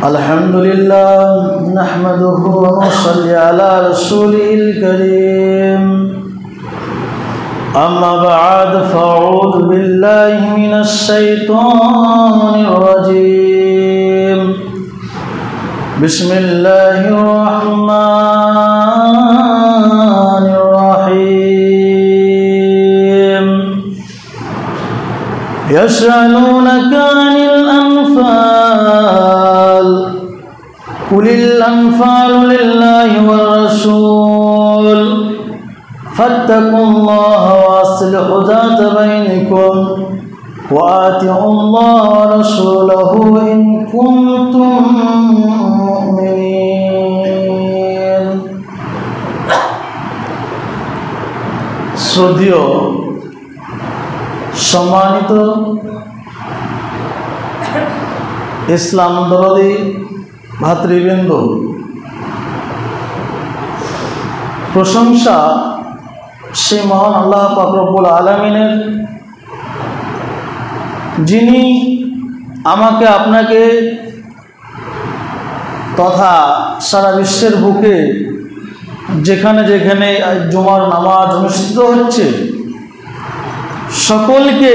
الحمد لله نحمده ونصلي على رسوله الكريم أما بعد فأعوذ بالله من الشيطان الرجيم بسم الله الرحمن الرحيم يسألونك عن الأنفال قل الأنفال لله والرسول فاتقوا الله وأصلحوا ذات بينكم وآتوا الله ورسوله إن كنتم مؤمنين শ্রদ্ধেয় সম্মানিত ইসলাম দরদি ভাতৃবৃন্দ, প্রশংসা সেই মহান আল্লাহ পাক রব্বুল আলামিনের, যিনি আমাকে আপনাকে তথা সারা বিশ্বের বুকে যেখানে যেখানে জুমার নামাজ অনুষ্ঠিত হচ্ছে সকলকে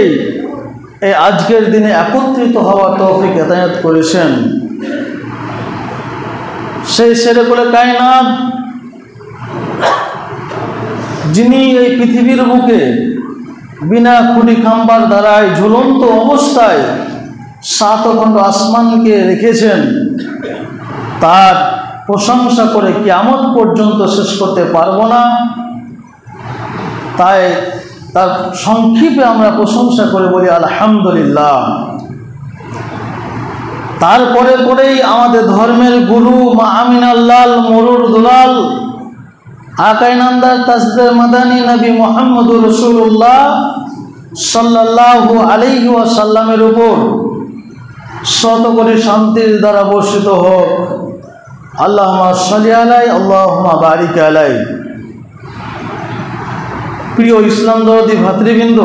এই আজকের দিনে একত্রিত হওয়ার তৌফিক এনায়েত করেছেন। সেই সেরেকুল কায়নাত যিনি এই পৃথিবীর বুকে বিনা খুঁটি খাম্বার দ্বারায় ঝুলন্ত অবস্থায় 7 খণ্ড আসমানকে রেখেছেন, তার প্রশংসা করে কিয়ামত পর্যন্ত শেষ করতে পারবো না। তাই তার সংক্ষেপে আমরা প্রশংসা করে বলি আলহামদুলিল্লাহ। তারপরে পরেই আমাদের ধর্মের গুরু মা আমিনাল্লাল মরুর দুলাল আকাইনান্দার তাসদের মাদানী নবী মুহাম্মদুর রাসূলুল্লাহ সাল্লাল্লাহু আলাইহি ওয়াসাল্লামের উপর শত কোটি শান্তির দ্বারা বর্ষিত হোক। আল্লাহুম্মা সাল্লি আলাইহি আল্লাহুম্মা বারিক আলাইহি। প্রিয় ইসলাম দরদি ভাতৃবৃন্দ,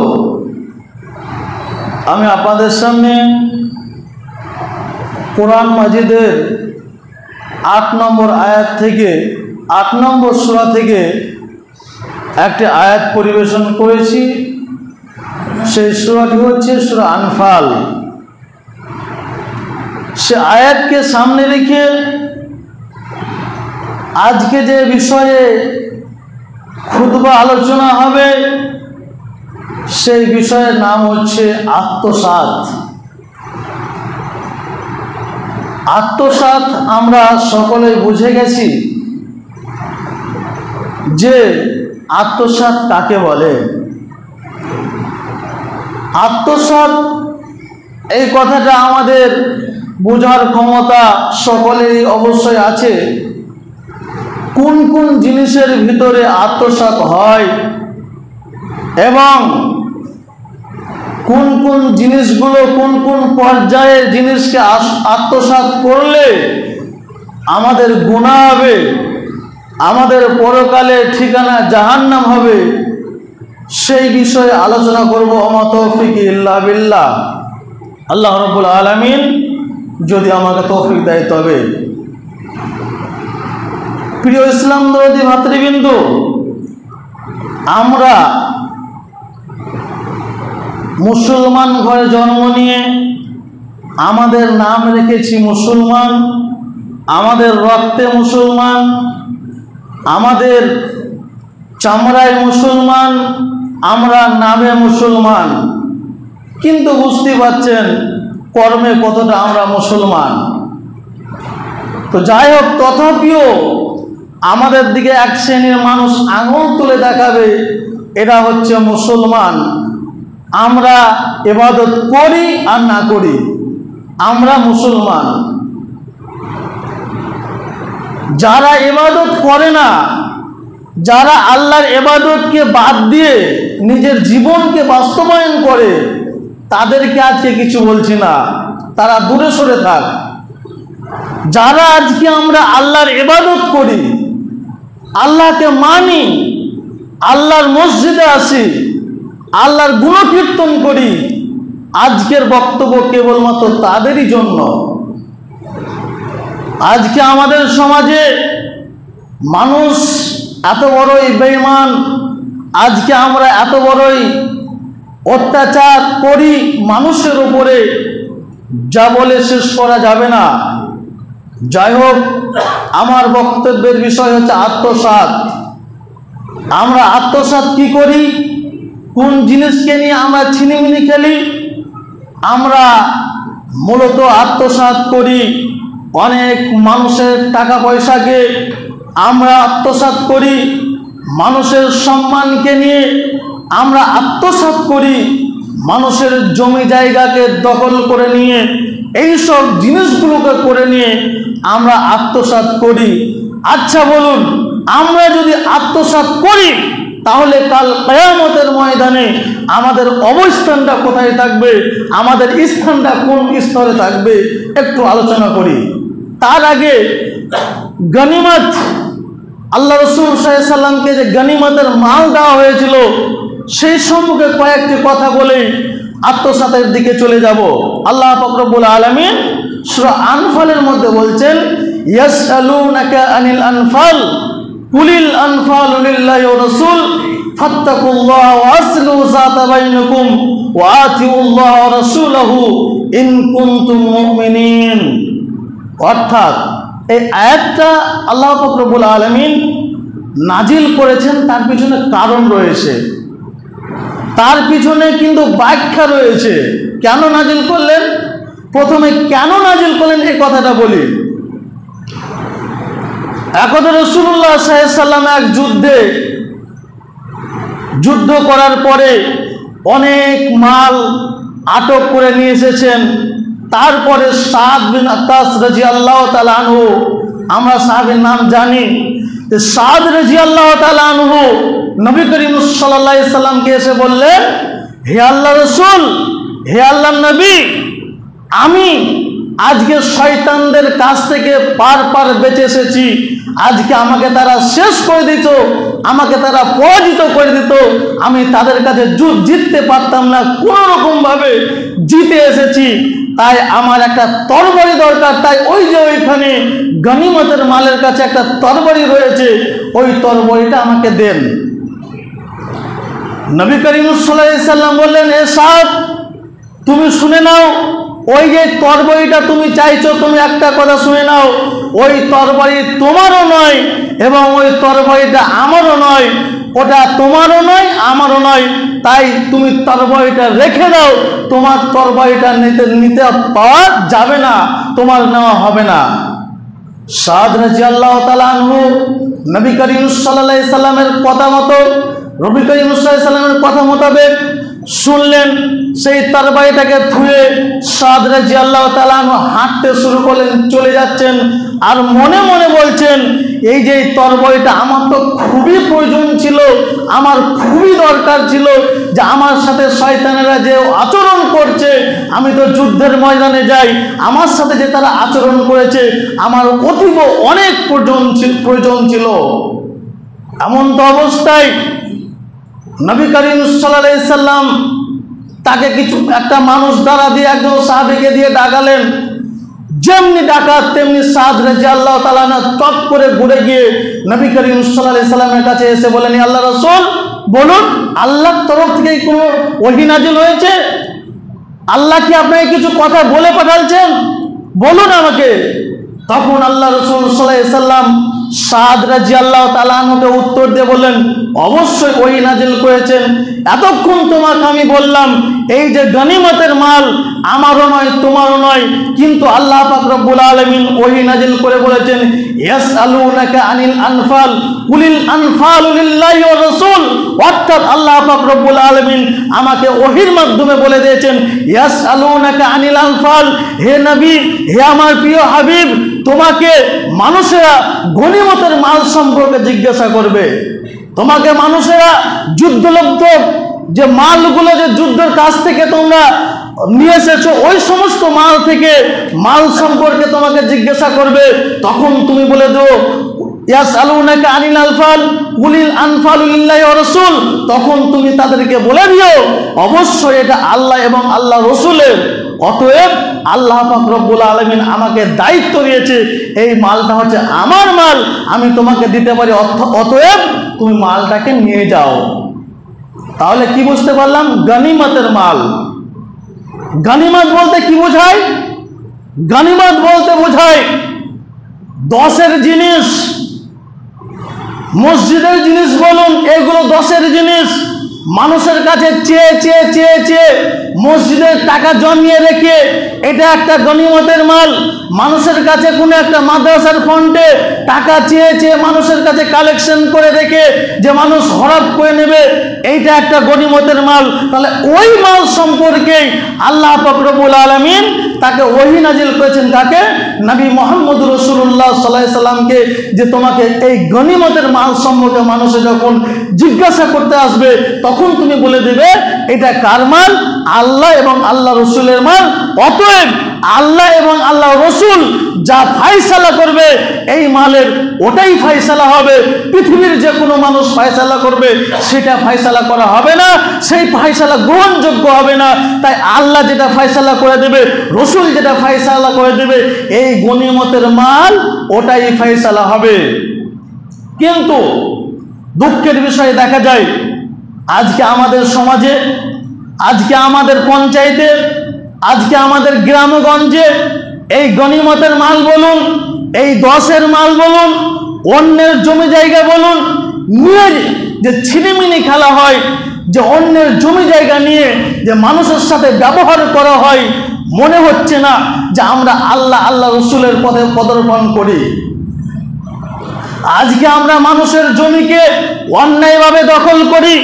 আমি আপনাদের সামনে কোরআন মাজিদের 8 নম্বর আয়াত থেকে 8 নম্বর সূরা থেকে একটি আয়াত পরিবেশন করেছি। সেই সূরাটি হচ্ছে সূরা আনফাল। সে আয়াতকে সামনে রেখে আজকে যে বিষয়ে খুতবা আলোচনা হবে সেই বিষয়ের নাম হচ্ছে আত্মসাৎ। আত্মসাৎ আমরা সকলেই বুঝে গেছি যে আত্মসাৎ কাকে বলে। আত্মসাৎ এই কথাটা আমাদের বোঝার ক্ষমতা সকলেরই অবশ্যই আছে। কোন কোন জিনিসের ভিতরে আত্মসাৎ হয় এবং কোন কোন জিনিসগুলো কোন কোন পর্যায়ের জিনিসকে আত্মসাৎ করলে আমাদের গুনাহ হবে, আমাদের পরকালে ঠিকানা জাহান্নাম হবে, সেই বিষয়ে আলোচনা করব। ওমা তৌফিক ইল্লা বিল্লাহ। আল্লাহ রাব্বুল আলামিন যদি আমাকে তৌফিক দেয় তবে। প্রিয় ইসলাম দরদি ভাতৃবৃন্দ, আমরা মুসলমান ঘরে জন্ম নিয়ে আমাদের নাম রেখেছি মুসলমান, আমাদের রক্তে মুসলমান, আমাদের চামড়ায় মুসলমান, আমরা নামে মুসলমান, কিন্তু বুঝতে পারছেন কর্মে কতটা আমরা মুসলমান। তো যাই হোক, তথাপিও আমাদের দিকে এক শ্রেণীর মানুষ আঙুল তুলে দেখাবে এরা হচ্ছে মুসলমান। আমরা ইবাদত করি আর না করি, আমরা মুসলমান। যারা ইবাদত করে না, যারা আল্লাহর ইবাদতকে বাদ দিয়ে নিজের জীবনকে বাস্তবায়ন করে, তাদেরকে আজকে কিছু বলছি না, তারা দূরে সরে থাক। যারা আজকে আমরা আল্লাহর ইবাদত করি, আল্লাহকে মানি, আল্লাহর মসজিদে আসি, আল্লাহর গুণকীর্তন করি, আজকের বক্তব্য কেবলমাত্র তাদেরই জন্য। আজকে আমাদের সমাজে মানুষ এত বড়ই বেঈমান, আজকে আমরা এত বড়ই অত্যাচার করি মানুষের উপরে, যা বলে শেষ করা যাবে না। যাই হোক, আমার বক্তব্যের বিষয় হচ্ছে আত্মসাৎ। আমরা আত্মসাৎ কি করি, কোন জিনিসকে নিয়ে আমরা ছিনিমিনি খেলি? আমরা মূলত আত্মসাৎ করি অনেক মানুষের টাকা পয়সাকে, আমরা আত্মসাৎ করি মানুষের সম্মানকে নিয়ে, আমরা আত্মসাৎ করি মানুষের জমি জায়গাকে দখল করে নিয়ে, এইসব জিনিসগুলোকে করে নিয়ে আমরা আত্মসাৎ করি। আচ্ছা বলুন, আমরা যদি আত্মসাৎ করি তাহলে কাল কিয়ামতের ময়দানে আমাদের অবস্থানটা কোথায় থাকবে, আমাদের স্থানটা কোন স্তরে থাকবে, একটু আলোচনা করি। তার আগে গনিমত, আল্লাহ রাসূল সাল্লাল্লাহু আলাইহি সাল্লামকে যে গনিমতের মাল দেওয়া হয়েছিল সেই সম্পর্কে কয়েকটি কথা বলে আত্মসাতের দিকে চলে যাব। আল্লাহ পাক রব্বুল আলামিন সূরা আনফালের মধ্যে বলছেন, ইয়াসআলুনাকা আনিল আনফাল কুলিল আনফালু লিল্লাহি ওয়া রাসূল ফাত্তাকুল্লাহ ওয়া আসলু যাতা বাইনাকুম ওয়া আতিউল্লাহ ওয়া রাসূলাহু ইন কুনতুম মুমিনিন। অর্থাৎ এই আয়াতটা আল্লাহ পাক রব্বুল আলামিন নাজিল করেছেন, তার পিছনে কারণ রয়েছে, তার পিছনে কিন্তু ব্যাখ্যা রয়েছে। কেন নাজিল করলেন, প্রথমে কেন নাজিল করলেন এই কথাটা বলি। একদা রাসূলুল্লাহ সাল্লাল্লাহু আলাইহি সাল্লাম এক যুদ্ধ করার পরে অনেক মাল আটক করে নিয়ে এসেছেন। তারপরে সাদ বিন আকাস রাদিয়াল্লাহু তাআলা আনহু, আমরা সাহাবীর নাম জানি, যে সাদ রাদিয়াল্লাহু তাআলা আনহু নবী করিম সাল্লাল্লাহু আলাইহি সাল্লামকে এসে বললেন, হে আল্লাহর রাসূল, হে আল্লাহর নবী, আমি আজকে শয়তানদের কাছ থেকে পার বেঁচে এসেছি। আজকে আমাকে তারা শেষ করে দিত, আমাকে তারা পরাজিত করে দিত, আমি তাদের কাছে জিততে পারতাম না, কোনো রকম ভাবে জিতে এসেছি। তাই আমার একটা তরবারি দরকার। তাই ওই যে ওইখানে গনিমতের মালের কাছে একটা তরবারি রয়েছে, ওই তরবারিটা আমাকে দেন। নবী করিম সাল্লাল্লাহু আলাইহি সাল্লাম বললেন, হে সাদ, তুমি শুনে নাও, ওই যে তরবারিটা তুমি চাইছো, তুমি একটা কথা শুনে নাও, ওই তরবারি তোমারও নয় এবং ওই তরবারিটা আমারও নয়, ওটা তোমারও নয় আমারও নয়। তাই তুমি তরবারিটা রেখে দাও, তোমার তরবারিটা নিতে পাওয়া যাবে না, তোমার নেওয়া হবে না। সাদ রাদিয়াল্লাহু তাআলা আনহু নবী করিম সাল্লাল্লাহু আলাইহি সাল্লামের কথা মতো, নবী করিম সাল্লাল্লাহু আলাইহি সাল্লামের কথা মোতাবেক শুনলেন। সেই তরবারিটাকে ধুয়ে সাদ রাদিয়াল্লাহু তাআলা আনহু হাঁটতে শুরু করলেন, চলে যাচ্ছেন আর মনে মনে বলছেন, এই যে তরবারিটা আমার তো খুবই প্রয়োজন ছিল, আমার খুবই দরকার ছিল, যে আমার সাথে শয়তানেরা যে আচরণ করছে, আমি তো যুদ্ধের ময়দানে যাই, আমার সাথে যে তারা আচরণ করেছে আমার অতীব অনেক প্রয়োজন ছিল। এমন তো অবস্থায় নবী করিম সাল্লাল্লাহু আলাইহি সাল্লাম তাকে কিছু একটা মানুষ দ্বারা দিয়ে একজন সাহাবীকে দিয়ে ডাকালেন। যেমনি ডাকা তেমনি সাদ রাদিয়াল্লাহু তাআলা চট করে ঘুরে গিয়ে নবী করিম সাল্লাল্লাহু আলাইহি সাল্লামের কাছে এসে বলেন, আল্লাহ রাসূল, বলুন আল্লাহর তরফ থেকে কোনো ওহী নাজিল হয়েছে? আল্লাহ কি আপনাকে কিছু কথা বলে পাঠাচ্ছেন? বলুন আমাকে। তখন আল্লাহ রাসূল সাল্লাল্লাহু আলাইহি সাল্লাম সাদ রাদিয়াল্লাহু তাআলা আনহুকে উত্তর দিয়ে বললেন, অবশ্যই ওহী নাজিল করেছেন। এতক্ষণ তোমাকে আমি বললাম এই যে গনিমতের মাল আমারও নয় তোমারও নয়, কিন্তু আল্লাহ পাক রব্বুল আলামিন ওহী নাজিল করে বলেছেন, ইয়াসআলুনাকা আনিল আনফাল কুলিল আনফালু লিল্লাহি ওয়া রাসূল। অর্থাৎ আল্লাহ পাক রব্বুল আলামিন আমাকে ওহীর মাধ্যমে বলে দিয়েছেন, ইয়াসআলুনাকা আনিল আনফাল, হে নবী, হে আমার প্রিয় হাবিব, তোমাকে মানুষেরা গনিমতের মাল সম্পর্কে জিজ্ঞাসা করবে। তোমাকে মানুষেরা যুদ্ধলব্ধ যে মালগুলো, যে যুদ্ধের কাছ থেকে তোমরা নিয়ে এসেছো, ওই সমস্ত মাল থেকে মাল সম্পর্কে তোমাকে জিজ্ঞাসা করবে। তখন তুমি বলে দাও, ইয়াসআলুনাকা আনিল আনফাল কুলিল আনফালু লিল্লাহি ওয়া রাসূল। তখন তুমি তাদেরকে বলে দিও অবশ্যই এটা আল্লাহ এবং আল্লাহ রাসূলের। অতএব আল্লাহ পাক রব্বুল আলামিন আমাকে দায়িত্ব দিয়েছে, এই মালটা হচ্ছে আমার মাল, আমি তোমাকে দিতে পারি, অতএব তুমি মালটাকে নিয়ে যাও। তাহলে কি বুঝতে পারলাম? গনিমতের মাল। গনিমত বলতে কি বোঝায়? গনিমত বলতে বোঝায় 10-এর জিনিস, মসজিদের জিনিস বলুন, এগুলো 10-এর জিনিস। মানুষের কাছে চেয়ে চেয়ে চেয়ে চেয়ে মসজিদের টাকা জমিয়ে রেখে এটা একটা গনিমতের মাল। মানুষের কাছে কোনো একটা মাদ্রাসার ফান্ডে টাকা চেয়ে চেয়ে মানুষের কাছে কালেকশন করে রেখে যে মানুষ হড়প করে নেবে, এইটা একটা গনিমতের মাল। তাহলে ওই মাল সম্পর্কেই আল্লাহ পাক রব্বুল আলামিন তাকে ওহী নাজিল করেছেন। কাকে? নবী মুহাম্মদ রাসূলুল্লাহ সাল্লাল্লাহু আলাইহি সাল্লামকে, যে তোমাকে এই গনিমতের মাল সম্পর্কে মানুষে যখন জিজ্ঞাসা করতে আসবে তখন তুমি বলে দেবে এটা কার মাল? আল্লাহ এবং আল্লাহ রসুলের মাল। অতএব আল্লাহ এবং আল্লাহ রসুল যা ফায়সালা করবে এই মালের ওটাই ফায়সালা হবে। পৃথিবীর যে কোনো মানুষ ফায়সালা করবে সেটা ফায়সালা করা হবে না, সেই ফায়সালা গ্রহণযোগ্য হবে না। তাই আল্লাহ যেটা ফায়সালা করে দেবে, রসুল যেটা ফায়সালা করে দেবে, এই গনিমতের মাল ওটাই ফায়সালা হবে। কিন্তু দুঃখের বিষয় দেখা যায় আজকে আমাদের সমাজে, আজকে আমাদের পঞ্চায়েতে, আজকে আমাদের গ্রামগঞ্জে এই গনিমতের মাল বলুন, এই 10-এর মাল বলুন, অন্যের জমি জায়গা বলুন, নিয়ে যে ছিনিমিনি খেলা হয়, যে অন্যের জমি জায়গা নিয়ে যে মানুষের সাথে ব্যবহার করা হয়, মনে হচ্ছে না যে আমরা আল্লাহ আল্লাহ রসুলের পথে পদার্পণ করি। আজকে আমরা মানুষের জমিকে অন্যায়ভাবে দখল করি,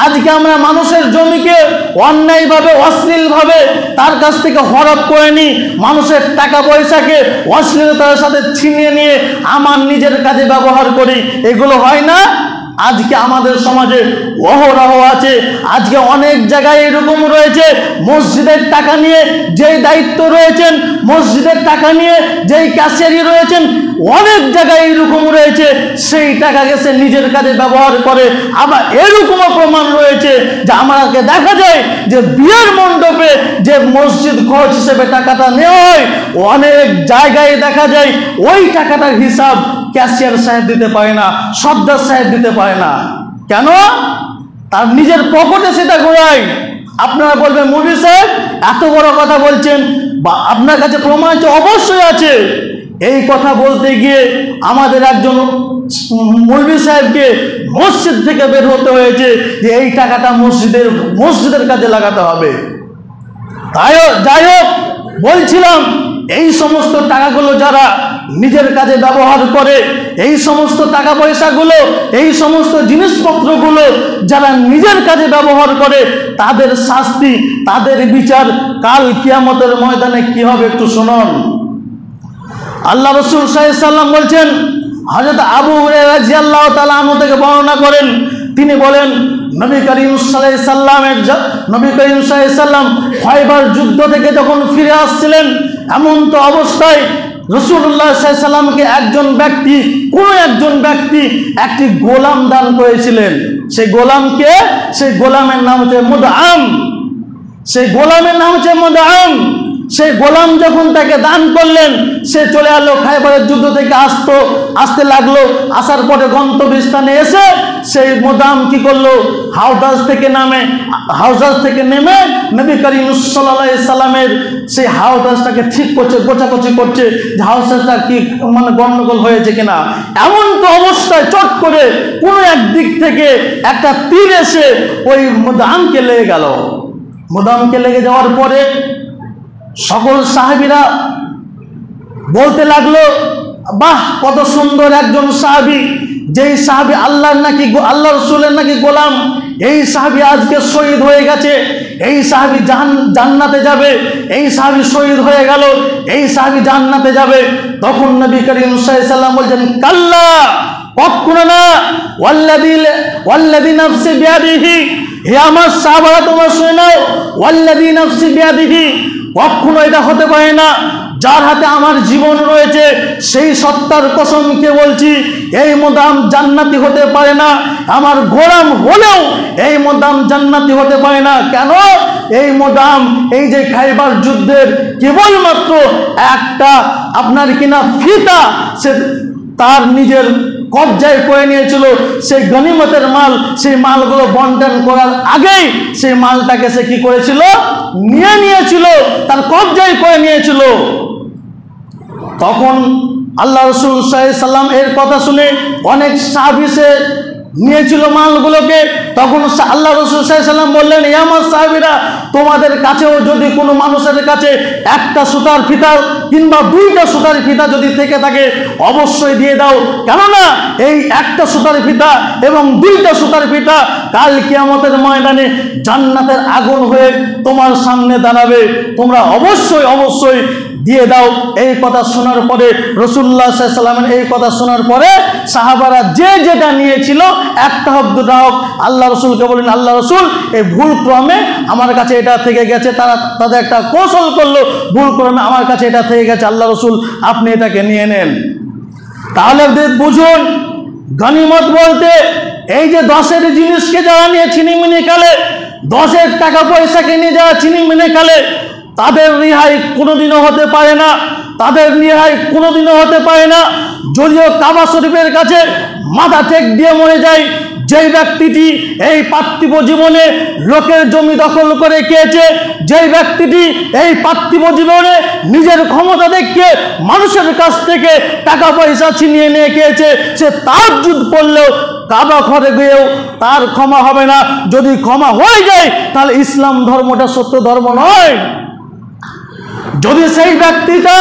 আজকে আমরা মানুষের জমিকে অন্যায়ভাবে অশ্লীলভাবে তার কাছ থেকে হড়প করে নিই, মানুষের টাকা পয়সাকে অশ্লীলতার সাথে ছিনিয়ে নিয়ে আমার নিজের কাজে ব্যবহার করি। এগুলো হয় না? আজকে আমাদের সমাজে অহরহ আছে। আজকে অনেক জায়গায় এরকম রয়েছে, মসজিদের টাকা নিয়ে যেই দায়িত্ব রয়েছেন, মসজিদের টাকা নিয়ে যেই ক্যাশিয়ারি রয়েছেন, অনেক জায়গায় এরকম রয়েছে, সেই টাকাকে সে নিজের কাজে ব্যবহার করে। আবার এরকমও প্রমাণ রয়েছে যে আমাকে দেখা যায় যে বিয়ের মণ্ডপে যে মসজিদ খরচ হিসেবে টাকাটা নেওয়া হয়, অনেক জায়গায় দেখা যায় ওই টাকাটার হিসাব ক্যাশিয়ার সাহেব দিতে পারে না, সর্দার সাহেব দিতে পারে না। কেন? তার নিজের পকেটে সেটা ঘোরায়। আপনারা বলবেন মৌলভী সাহেব এত বড় কথা বলছেন, বা আপনার কাছে প্রমাণ অবশ্যই আছে। এই কথা বলতে গিয়ে আমাদের একজন মৌলভী সাহেবকে মসজিদ থেকে বের হতে হয়েছে যে এই টাকাটা মসজিদের কাজে লাগাতে হবে। যাই হোক, বলছিলাম এই সমস্ত টাকাগুলো যারা নিজের কাজে ব্যবহার করে, এই সমস্ত টাকা পয়সাগুলো, এই সমস্ত জিনিসপত্রগুলো যারা নিজের কাজে ব্যবহার করে, তাদের শাস্তি, তাদের বিচার কাল কিয়ামতের ময়দানে কি হবে একটু শুনুন। আল্লাহ রাসূল সাল্লাল্লাহু আলাইহি সাল্লাম বলছেন, হযরত আবু হুরায়রা রাদিয়াল্লাহু তাআলা আনহু থেকে বর্ণনা করেন, তিনি বলেন নবী করিম সাল্লাল্লাহু আলাইহি সাল্লাম খয়বার যুদ্ধ থেকে যখন ফিরে আসছিলেন, এমন তো অবস্থায় রাসূলুল্লাহ সাল্লাল্লাহু আলাইহি সাল্লামকে কোনো একজন ব্যক্তি একটি গোলাম দান করেছিলেন। সেই গোলামকে, সেই গোলামের নাম হচ্ছে মুদআম। সেই গোলামের নাম হচ্ছে মুদআম। সেই গোলাম যখন তাকে দান করলেন, সে চলে এলো, খায়বারের যুদ্ধ থেকে আসতে লাগলো। আসার পরে গন্তব্যস্থানে এসে সেই মুদআম কি করলো, হাওদাজ থেকে নেমে নবী করিম সাল্লাল্লাহু আলাইহি সাল্লামের সেই হাওদাজটাকে ঠিক করছে, গোছাগুছি করছে, যে হাওদাজটা কি গন্ডগোল হয়েছে কিনা। এমন তো অবস্থায় চট করে কোনো এক দিক থেকে একটা তীর এসে ওই মুদআমকে লেগে গেল। মুদআমকে লেগে যাওয়ার পরে সকল সাহাবীরা বলতে লাগলো, বাহ, কত সুন্দর একজন সাহাবী, যেই সাহাবী আল্লাহ রসুলের নাকি গোলাম, এই সাহাবী আজকে শহীদ হয়ে গেছে, এই সাহাবী জান্নাতে যাবে, এই সাহাবী শহীদ হয়ে গেল, এই সাহাবী জান্নাতে যাবে। তখন নবী করিম সাল্লাল্লাহু আলাইহি সাল্লাম বলছেন, কাল্লা, কখনো না, ওয়াল্লাযী নাফসি বিয়াদিহি, হে আমার সাহাবারা তোমরা শুনে নাও, ওয়াল্লাযী নাফসি বিয়াদিহি, কখনো এটা হতে পারে না, যার হাতে আমার জীবন রয়েছে সেই সত্তার কসমকে বলছি, এই মুদআম জান্নাতি হতে পারে না। আমার গোলাম হলেও এই মুদআম জান্নাতি হতে পারে না। কেন? এই মোদাম এই যে খাইবার যুদ্ধের কেবলমাত্র একটা আপনার কিনা ফিতা সে তার নিজের কবজায় করে নিয়েছিল। সেই গনিমতের মাল, সেই মালগুলো বন্টন করার আগেই সেই মালটাকে সে কি করেছিল, নিয়েছিল, তার কবজায় করে নিয়েছিল। তখন আল্লাহ রাসূল সাল্লাল্লাহু আলাইহি সাল্লাম এর কথা শুনে অনেক সাহাবী সে নিয়েছিল মালগুলোকে। তখন আল্লাহ রাসূল সাল্লাল্লাহু আলাইহি সাল্লাম বললেন, হে আমার সাহাবীরা, তোমাদের কাছেও যদি কোনো মানুষের কাছে একটা সুতার ফিতা কিংবা দুইটা সুতার ফিতা যদি থেকে থাকে অবশ্যই দিয়ে দাও, কেননা এই একটা সুতার ফিতা এবং দুইটা সুতার ফিতা কাল কিয়ামতের ময়দানে জান্নাতের আগুন হয়ে তোমার সামনে দাঁড়াবে। তোমরা অবশ্যই দিয়ে দাও। এই কথা শোনার পরে রাসূলুল্লাহ সাল্লাল্লাহু আলাইহি সাল্লামের এই কথা শোনার পরে সাহাবারা যে যেটা নিয়েছিল একটা হোক দুটা হোক আল্লাহ রাসূলকে বলেন, আল্লাহ রাসূল এই ভুল ক্রমে আমার কাছে এটা থেকে গেছে। তাদের একটা কৌশল করলো, ভুল ক্রমে আমার কাছে এটা থেকে গেছে, আল্লাহ রাসূল আপনি এটাকে নিয়ে নেন। তাহলে বুঝুন, গনিমত বলতে এই যে 10-এর জিনিসকে যারা নিয়ে ছিনিমিনি খেলে, 10-এর টাকা পয়সাকে নিয়ে যারা ছিনিমিনি খেলে, তাদের রেহাই কোনোদিনও হতে পারে না, তাদের রেহাই কোনোদিনও হতে পারে না। যদিও কাবা শরীফের কাছে মাথা ঠেক দিয়ে মরে যায় যেই ব্যক্তিটি এই পার্থিব জীবনে লোকের জমি দখল করে খেয়েছে, যেই ব্যক্তিটি এই পার্থিব জীবনে নিজের ক্ষমতা দেখিয়ে মানুষের কাছ থেকে টাকা পয়সা ছিনিয়ে নিয়ে খেয়েছে, সে তাহাজ্জুদ পড়লেও কাবা ঘরে গিয়েও তার ক্ষমা হবে না। যদি ক্ষমা হয়ে যায় তাহলে ইসলাম ধর্মটা সত্য ধর্ম নয়। যদি সেই ব্যক্তিটা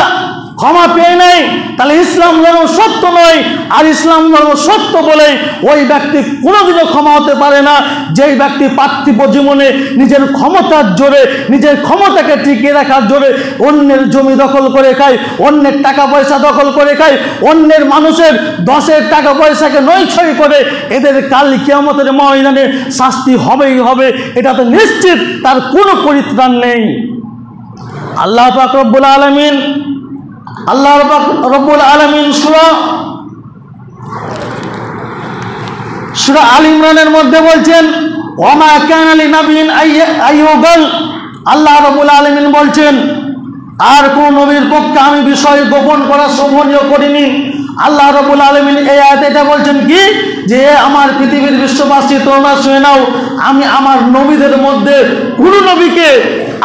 ক্ষমা পেয়ে নেয় তাহলে ইসলাম ধর্ম সত্য নয়। আর ইসলাম ধর্ম সত্য বলেই ওই ব্যক্তি কোনোদিনও ক্ষমা হতে পারে না। যেই ব্যক্তি পার্থিব জীবনে নিজের ক্ষমতার জোরে, নিজের ক্ষমতাকে টিকিয়ে রাখার জোরে অন্যের জমি দখল করে খায়, অন্যের টাকা পয়সা দখল করে খায়, অন্যের মানুষের 10-এর টাকা পয়সাকে নয়ছয় করে, এদের কাল কিয়ামতের ময়দানে শাস্তি হবেই হবে, এটা তো নিশ্চিত, তার কোনো পরিত্রাণ নেই। আল্লাহ পাক রব্বুল আলামিন সূরা আল ইমরানের মধ্যে বলছেন, ওয়া কানা লিনাবিয়্যিন আইয়ুগাল, আল্লাহ রাব্বুল আলামিন বলছেন আর কোন নবীর পক্ষে আমি বিষয় গোপন করা শোভনীয় করিনি। আল্লাহ রাব্বুল আলামিন এই আয়াতে এটা বলছেন কি, যে আমার পৃথিবীর বিশ্ববাসী তোমরা শুনে নাও, আমি আমার নবীদের মধ্যে কোন নবীকে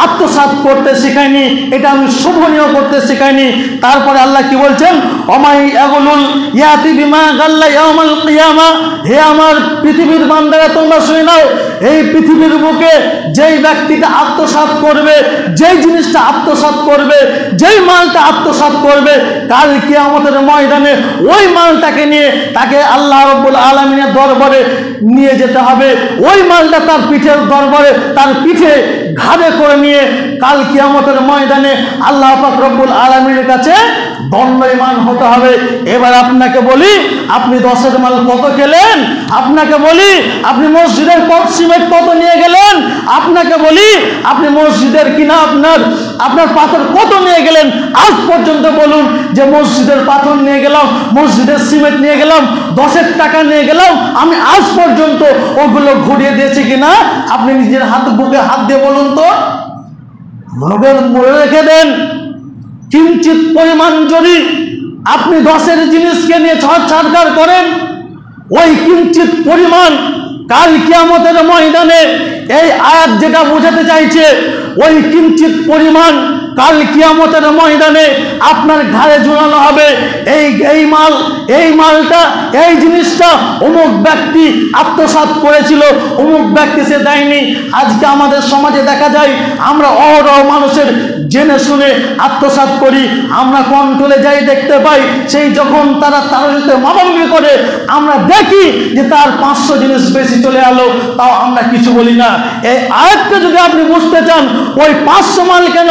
আত্মসাৎ করতে শেখায়নি, এটা আমি শোভনীয় করতে শেখায়নি। তারপরে আল্লাহ কি বলছেন, ওমাই ইয়াগুলুল ইয়াতি বিমা গাল্লা ইয়াউমাল কিয়ামা, হে আমার পৃথিবীর বান্দারা তোমরা শুনে নাও, এই পৃথিবীর বুকে যেই ব্যক্তিটা আত্মসাৎ করবে, যেই জিনিসটা আত্মসাৎ করবে, যেই মালটা আত্মসাৎ করবে, কাল কিয়ামতের ময়দানে ওই মালটাকে নিয়ে তাকে আল্লাহ রাব্বুল আলামিনের দরবারে নিয়ে যেতে হবে। ওই মালটা তার পিঠের দরবারে, তার পিঠে ঘাড়ে করে নিয়ে কাল কিয়ামতের ময়দানে আল্লাহ পাক রব্বুল আলামিনের কাছে দণ্ডায়মান হতে হবে। এবার আপনাকে বলি, আপনি 10-এর মাল কত খেলেন? আপনাকে বলি, আপনি মসজিদের সিমেন্ট কত নিয়ে গেলেন? আপনাকে বলি, আপনি মসজিদের কিনা আপনার পাথর কত নিয়ে গেলেন? আজ পর্যন্ত বলুন যে মসজিদের পাথর নিয়ে গেলাম, মসজিদের সিমেন্ট নিয়ে গেলাম, 10-এর টাকা নিয়ে গেলাম, আমি আজ পর্যন্ত ওগুলো ঘুরিয়ে দিয়েছি কিনা? আপনি নিজের বুকে হাত দিয়ে বলুন তো। মনে রেখে দেন, কিঞ্চিত পরিমাণ যদি আপনি 10-এর জিনিসকে নিয়ে ছাড়খাড় করেন, ওই কিঞ্চিত পরিমাণ কাল কিয়ামতের ময়দানে এই আয়াত যেটা বোঝাতে চাইছে, ওই কিঞ্চিত পরিমাণ কাল কিয়ামতের ময়দানে আপনার ঘাড়ে ঝুলানো হবে। এই মালটা, এই জিনিসটা অমুক ব্যক্তি আত্মসাৎ করেছিল, অমুক ব্যক্তি সে দেয়নি। আজকে আমাদের সমাজে দেখা যায় আমরা অহরহ মানুষের জেনে শুনে আত্মসাৎ করি। আমরা কন্ট্রোলে যাই, দেখতে পাই সেই যখন তারা তাড়াতাড়িতে মানবী করে, আমরা দেখি যে তার 500 জিনিস বেশি চলে এলো, তাও আমরা কিছু বলি না। এই আয়াতটা যদি আপনি বুঝতে চান, ওই 500 মাল কেন,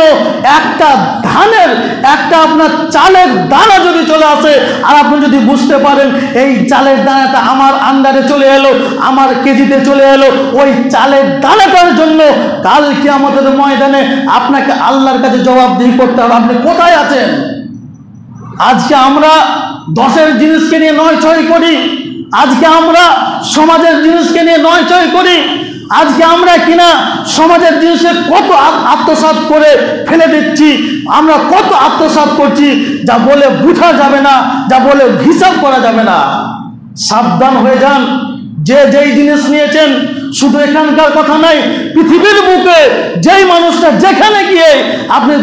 একটা ধানের, একটা আপনার চালের দানা যদি চলে আসে, আর আপনি যদি বুঝতে পারেন এই চালের দানাটা আমার আন্ডারে চলে এলো, আমার কেজিতে চলে এলো, ওই চালের দানাটার জন্য কাল কিয়ামতের ময়দানে আপনাকে আল্লাহর কাছে জবাবদিহি করতে হবে। আপনি কোথায় আছেন? আজকে আমরা 10-এর জিনিসকে নিয়ে নয়ছয় করি, আজকে আমরা সমাজের জিনিসকে নিয়ে নয়ছয় করি, আজকে আমরা কিনা সমাজের জিনিসে কত আত্মসাৎ করে ফেলে দিচ্ছি, আমরা কত আত্মসাৎ করছি যা বলে বোঝা যাবে না, যা বলে হিসাব করা যাবে না। সাবধান হয়ে যান। যে যেই জিনিস নিয়েছেন, শুধু এখানকার কথা নাই, পৃথিবীর বুকে যেই মানুষটা যেখানে গিয়ে আপনি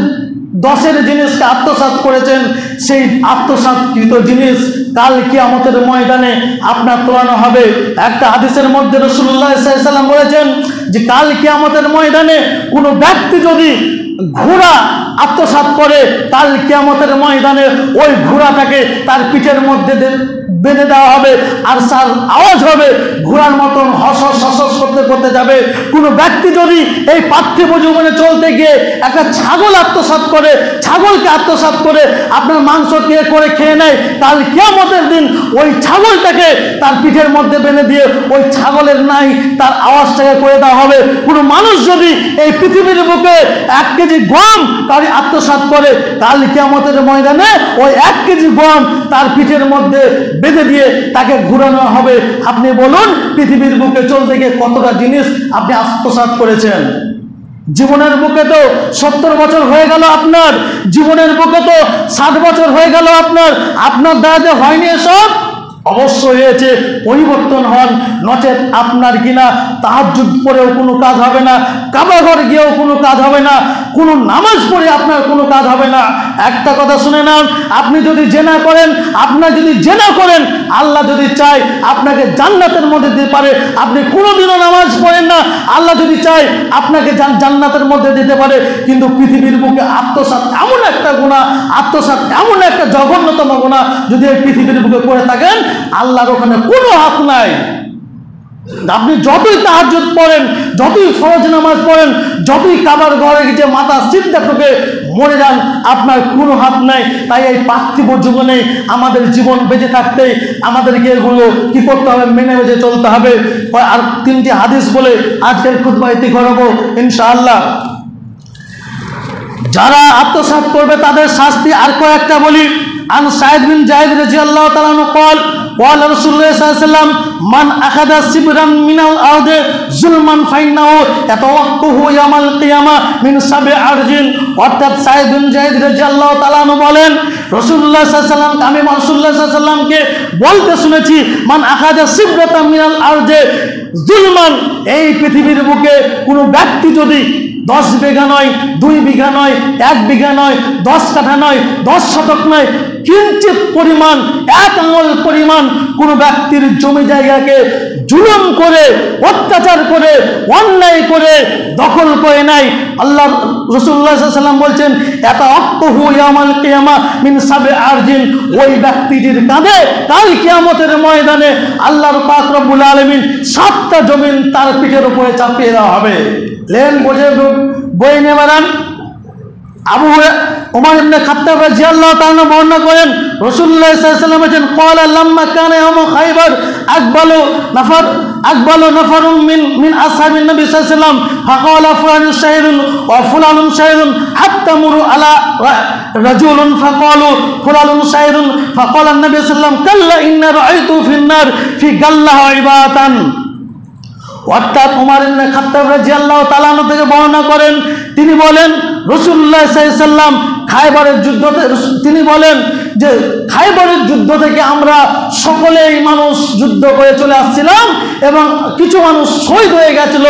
10-এর জিনিসকে আত্মসাৎ করেছেন, সেই আত্মসাৎকৃত জিনিস কাল কিয়ামতের ময়দানে আপনার তোলানো হবে। একটা হাদিসের মধ্যে রাসূলুল্লাহ সাল্লাল্লাহু আলাইহি ওয়াসাল্লাম বলেছেন যে কাল কিয়ামতের ময়দানে কোনো ব্যক্তি যদি ঘোড়া আত্মসাৎ করে, কাল কিয়ামতের ময়দানে ওই ঘোড়াটাকে তার পিঠের মধ্যে বেঁধে দেওয়া হবে, আর তার আওয়াজ হবে ঘোড়ার মতন হস হস করতে করতে যাবে। কোনো ব্যক্তি যদি এই পার্থিব জীবনে চলতে গিয়ে একটা ছাগল আত্মসাৎ করে, ছাগলকে আত্মসাৎ করে আপনার মাংস করে খেয়ে নেয়, কাল কিয়ামতের দিন ওই ছাগলটাকে তার পিঠের মধ্যে বেঁধে দিয়ে ওই ছাগলের নাই তার আওয়াজটাকে করে দেওয়া হবে। কোনো মানুষ যদি এই পৃথিবীর বুকে 1 কেজি গম কারি আত্মসাৎ করে, কাল কিয়ামতের ময়দানে ওই 1 কেজি গম তার পিঠের মধ্যে বেঁধে দিয়ে তাকে ঘুরানো হবে। আপনি বলুন পৃথিবীর বুকে চলতে গিয়ে কতটা জিনিস আপনি আত্মসাৎ করেছেন। জীবনের বুকে তো 70 বছর হয়ে গেল আপনার, জীবনের বুকে তো 60 বছর হয়ে গেল আপনার দ্বারা হয়নি এসব? অবশ্যই হয়েছে। পরিবর্তন হন, নচেত আপনার কিনা তাহাজ্জুদ পড়েও কোনো কাজ হবে না, কাবা ঘর গিয়েও কোনো কাজ হবে না, কোনো নামাজ পড়ে আপনার কোনো কাজ হবে না। একটা কথা শুনে নেন, আপনি যদি জেনা করেন, আল্লাহ যদি চায় আপনাকে জান্নাতের মধ্যে দিতে পারে। আপনি কোনোদিনও নামাজ পড়েন না, আল্লাহ যদি চায় আপনাকে জান্নাতের মধ্যে দিতে পারে। কিন্তু পৃথিবীর বুকে আত্মসাৎ এমন একটা গুনাহ, আত্মসাৎ এমন একটা জঘন্যতম গুনাহ যদি এই পৃথিবীর বুকে করে থাকেন, আল্লাহর ওখানে কোনো হাত নাই। আপনি যতই তাহাজ্জুদ পড়েন, যতই ফরজ নামাজ পড়েন, যতই কাবার ঘরে গিয়ে মাথা সিদ্ধা ঠুকে মরে যান, আপনার কোনো হাত নাই। তাই এই পার্থিব জীবনে আমাদের জীবন বেঁচে থাকতে আমাদেরকে এগুলো কি করতে হবে? মেনে বেঁচে চলতে হবে। আর 3টি হাদিস বলে আজকের খুতবা ইতি করব ইনশাআল্লাহ। যারা আত্মসাৎ করবে তাদের শাস্তি আর কয়েকটা বলি। عن سعيد بن زيد رضي الله تعالى عنه قال قال رسول الله صلى الله عليه وسلم من أخذ سبرا من الأرض ظلما فإنه يتوقه يوم القيامة من 7 أرض। অর্থাৎ সাইদ বিন যায়েদ রাদিয়াল্লাহু তাআলা আনহু বলেন, রাসূলুল্লাহ সাল্লাল্লাহু আলাইহি ওয়াসাল্লাম, আমি রাসূলুল্লাহ সাল্লাল্লাহু আলাইহি ওয়াসাল্লামকে বলতে শুনেছি, মান আখাযা সিবরাতাম মিনাল আরদে যুলমান, এই পৃথিবীর বুকে কোনো ব্যক্তি যদি 10 বিঘা নয়, 2 বিঘা নয়, 1 বিঘা নয়, 10 কাঠা নয়, 10 শতক নয়, কিঞ্চিত পরিমাণ, 1 আঙুল পরিমাণ কোনো ব্যক্তির জমি জায়গাকে জুলুম করে, অত্যাচার করে, অন্যায় করে দখল করে নাই, আল্লাহ রাসূলুল্লাহ সাল্লাল্লাহু আলাইহি ওয়াসাল্লাম বলছেন ইয়াতাওয়াক্কাহু ইয়াউমাল কিয়ামা মিন 7 আরদিন, ওই ব্যক্তিটির কাঁধে কাল কিয়ামতের ময়দানে আল্লাহর পাক রব্বুল আলামিন 7টা জমিন তার পিঠের উপরে চাপিয়ে দেওয়া হবে। লেন বোঝে বই নেবারান। আবু উমর ইবনে খাত্তাব রাদিয়াল্লাহু তাআলা বর্ণনা করেন, রাসূলুল্লাহ সাল্লাল্লাহু আলাইহি ওয়াসাল্লাম বলেন ক্বালা লাম্মা কানা ইয়াউম খায়বার আকবালু নাফারুন মিন আসহাবিন নবী সাল্লাল্লাহু আলাইহি ওয়াসাল্লাম ফাকালা ফুলানুন শাহিদুন ওয়া ফুলানুন শাহিদুন হাত্তা মুরু আলা রাজুলুন ফাকালু ফুলানুন শাহিদুন ফাকালা নবী সাল্লাল্লাহু আলাইহি ওয়াসাল্লাম কাল্লা ইন্না রাআইতু ফিন নার ফি গাল্লাহা ইবাতান। অর্থাৎ উমর ইবনে খাত্তাব রাদিয়াল্লাহু তাআলা আনহু থেকে বর্ণনা করেন, তিনি বলেন রাসূলুল্লাহ সাল্লাল্লাহু আলাইহি ওয়াসাল্লাম খায়বারের যুদ্ধতে, তিনি বলেন যে খায়বারের যুদ্ধ থেকে আমরা সকলেই মানুষ যুদ্ধ করে চলে আসছিলাম এবং কিছু মানুষ শহীদ হয়ে গেছিল।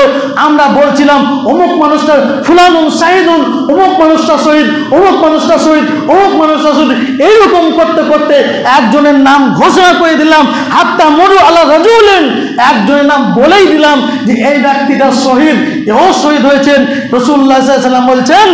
আমরা বলছিলাম অমুক মানুষটা ফুলানুন শাহিদুন, অমুক মানুষটা শহীদ, অমুক মানুষটা শহীদ, অমুক মানুষটা শহীদ, এইরকম করতে করতে একজনের নাম ঘোষণা করে দিলাম, হাত্তা মরু আলা রাজুলিন, একজনের নাম বলেই দিলাম যে এই ব্যক্তিটা শহীদ, এও শহীদ হয়েছেন। রাসূলুল্লাহ সাল্লাল্লাহু আলাইহি ওয়াসাল্লাম বলছেন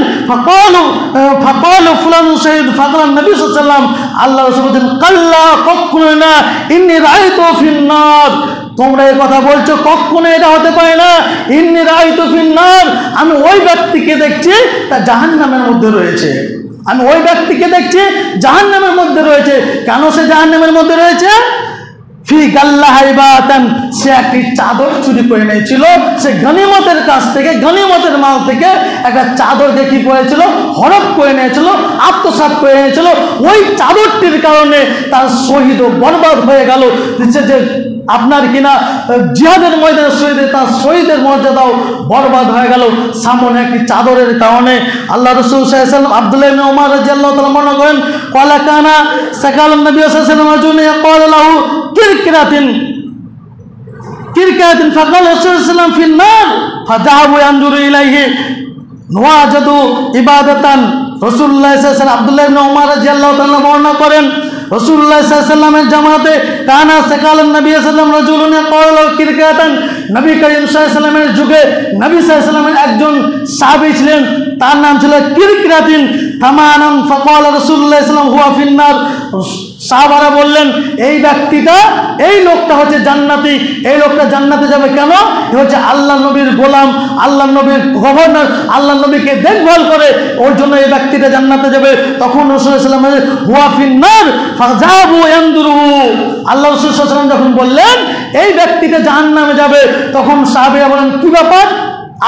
ফাকালু ফুলানুন শাহিদ ফাকালান নবী সাল্লাল্লাহু আলাইহি ওয়াসাল্লাম, আল্লাহ রাসূল বলেন কাল্লা, কখনো না, ইন্নী রাআইতু ফিন নার, তোমরা এই কথা বলছো, কখনো এটা হতে পারে না। ইন্নী রাআইতু ফিন নার, আমি ওই ব্যক্তিকে দেখছি তা জাহান্নামের মধ্যে রয়েছে, আমি ওই ব্যক্তিকে দেখছি জাহান্নামের মধ্যে রয়েছে। কেন সে জাহান্নামের মধ্যে রয়েছে? ফি গাল্লাহা ইবাতান, সে একটি চাদর চুরি করে নিয়েছিল, সে গনিমতের কাছ থেকে, গনিমতের মাল থেকে একটা চাদরকে কি করেছিল? হরপ করে নিয়েছিল, আত্মসাৎ করে নিয়েছিল। ওই চাদরটির কারণে তার শহীদ ও বরবাদ হয়ে গেল। সে যে আপনার কিনা জিহাদের ময়দানে শহীদের তার শহীদের মর্যাদাও বরবাদ হয়ে গেল সামনে একটি চাদরের কারণে। আল্লাহ রাসূল সাল্লাল্লাহু আলাইহি ওয়াসাল্লাম আব্দুল্লাহ ইবনে উমর রাদিয়াল্লাহু তাআলা বর্ণনা করেন ক্বালা কানা সাকালান নবী সাল্লাল্লাহু আলাইহি ওয়াসাল্লাম রাজুলুন ইয়াকালু লাহু কিরকাতিন ফাকালা রাসূলুল্লাহ সাল্লাল্লাহু আলাইহি ওয়াসাল্লাম ফিন নার ফাযাহাবু ইয়ানজুরু ইলাইহি নওয়াজাদু ইবাদাতান। রাসূলুল্লাহ সাল্লাল্লাহু আলাইহি ওয়াসাল্লাম আব্দুল্লাহ ইবনে উমর রাদিয়াল্লাহু তাআলা বর্ণনা করেন রাসূলুল্লাহ সাল্লাল্লাহু আলাইহি ওয়াসাল্লামের জামাতে কানা সাকালান নবী সাল্লাল্লাহু আলাইহি ওয়াসাল্লাম রাজুলুন ইয়াকালু লাহু কিরকাতান। নবী করিম সাল্লাল্লাহু আলাইহি ওয়াসাল্লামের যুগে নবী সাল্লাল্লাহু আলাইহি ওয়াসাল্লামের একজন সাহাবী ছিলেন, তার নাম ছিল কিরকাতিন তামানান ফাকালা রাসূলুল্লাহ সাল্লাল্লাহু আলাইহি ওয়াসাল্লাম হুয়া ফিন নার। সাহাবারা বললেন এই ব্যক্তিটা, এই লোকটা হচ্ছে জান্নাতি। এই লোকটা জান্নাতে যাবে কেন? এ হচ্ছে আল্লাহ নবীর গোলাম, আল্লাহ নবীর গভর্নর, আল্লাহ নবীকে দেখভাল করে, ওর জন্য এই ব্যক্তিটা জান্নাতে যাবে। তখন রাসূল সাল্লাল্লাহু আলাইহি ওয়াসাল্লাম হুয়া ফিন নার ফাযাবু ইয়ানদুরু, আল্লাহ রাসূল সাল্লাল্লাহু আলাইহি ওয়াসাল্লাম যখন বললেন এই ব্যক্তিটা জাহান্নামে যাবে, তখন সাহাবীরা বলেন কি ব্যাপার,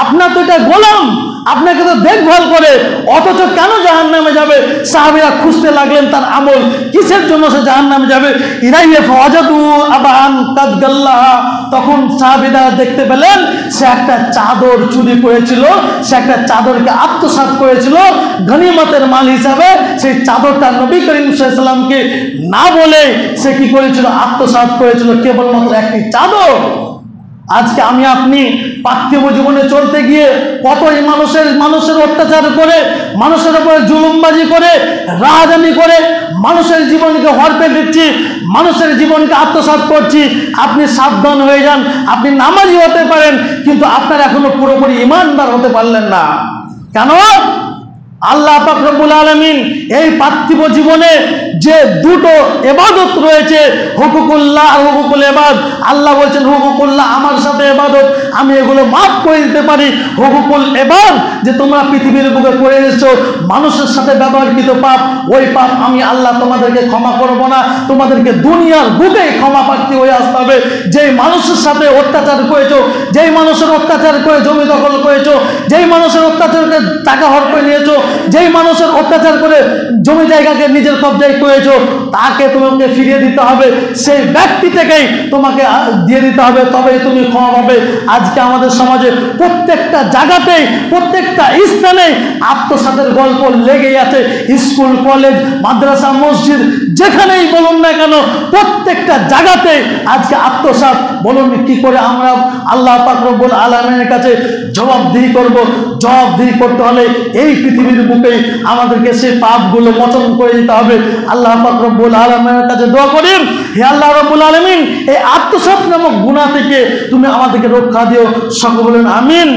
আপনার তো এটা গোলাম, আপনাকে তো দেখভাল করে, অথচ কেন জাহান্নামে যাবে? সাহাবীরা খুঁজতে লাগলেন তার আমল, কিসের জন্য সে জাহান্নামে যাবে। ইরাইয়া ফাওয়াজাদু আবান কাদ গাল্লাহা, তখন সাহাবীরা দেখতে পেলেন সে একটা চাদর চুরি করেছিল, সে একটা চাদরকে আত্মসাৎ করেছিল গনিমতের মাল হিসাবে। সেই চাদরটা নবী করিম সাল্লাল্লাহু আলাইহি ওয়াসাল্লামকে না বলে সে কি করেছিল? আত্মসাৎ করেছিল, কেবলমাত্র একটি চাদর। আজকে আমি আপনি পার্থিব জীবনে চলতে গিয়ে কতই মানুষের অত্যাচার করে, মানুষের উপরে জুলুমবাজি করে, রাজধানী করে মানুষের জীবনকে হরপে দিচ্ছি, মানুষের জীবনকে আত্মসাৎ করছি। আপনি সাবধান হয়ে যান, আপনি নামাজি হতে পারেন কিন্তু আপনার এখনো পুরোপুরি ঈমানদার হতে পারলেন না। কেন? আল্লাহ পাক রব্বুল আলামিন এই পার্থিব জীবনে যে দুটো ইবাদত রয়েছে, হুকুকুল্লাহ আর হুকুকুল ইবাদ। আল্লাহ বলছেন হুকুকুল্লাহ আমার সাথে ইবাদত, আমি এগুলো মাফ করে দিতে পারি। হুকুকুল ইবাদ যে তোমরা পৃথিবীর বুকে করে এসেছো মানুষের সাথে ব্যবহৃত পাপ, ওই পাপ আমি আল্লাহ তোমাদেরকে ক্ষমা করব না, তোমাদেরকে দুনিয়ার বুকে ক্ষমা প্রার্থী হয়ে আসতে হবে। যেই মানুষের সাথে অত্যাচার করেছো, যেই মানুষের অত্যাচার করে জমি দখল করেছো, যেই মানুষের অত্যাচার করে টাকা হরপে নিয়েছো, যেই মানুষের অত্যাচার করে জমি জায়গাকে নিজের কবজায় করেছো, তাকে তোমাকে ফিরিয়ে দিতে হবে, সেই ব্যক্তি থেকেই তোমাকে দিয়ে দিতে হবে, তবেই তুমি ক্ষমা পাবে। আজকে আমাদের সমাজে প্রত্যেকটা জায়গাতেই, প্রত্যেকটা স্থানে আত্মসাতের গল্প লেগেই আছে। স্কুল, কলেজ, মাদ্রাসা, মসজিদ, যেখানেই বলুন না কেন প্রত্যেকটা জায়গাতে আজকে আত্মসাৎ। বলুন কি করে আমরা আল্লাহ পাক রব্বুল আলামিনের কাছে জবাবদিহি করব? জবাবদিহি করতে হলে এই পৃথিবীর বুকে আমাদেরকে সেই পাপগুলো মোচন করে দিতে হবে। আল্লাহ পাক রব্বুল আলামিনের কাছে দোয়া করি, হে আল্লাহ রব্বুল আলামিন এই আত্মসাৎ নামক গুনাহ থেকে তুমি আমাদেরকে রক্ষা দিও। সকলে বলেন আমিন।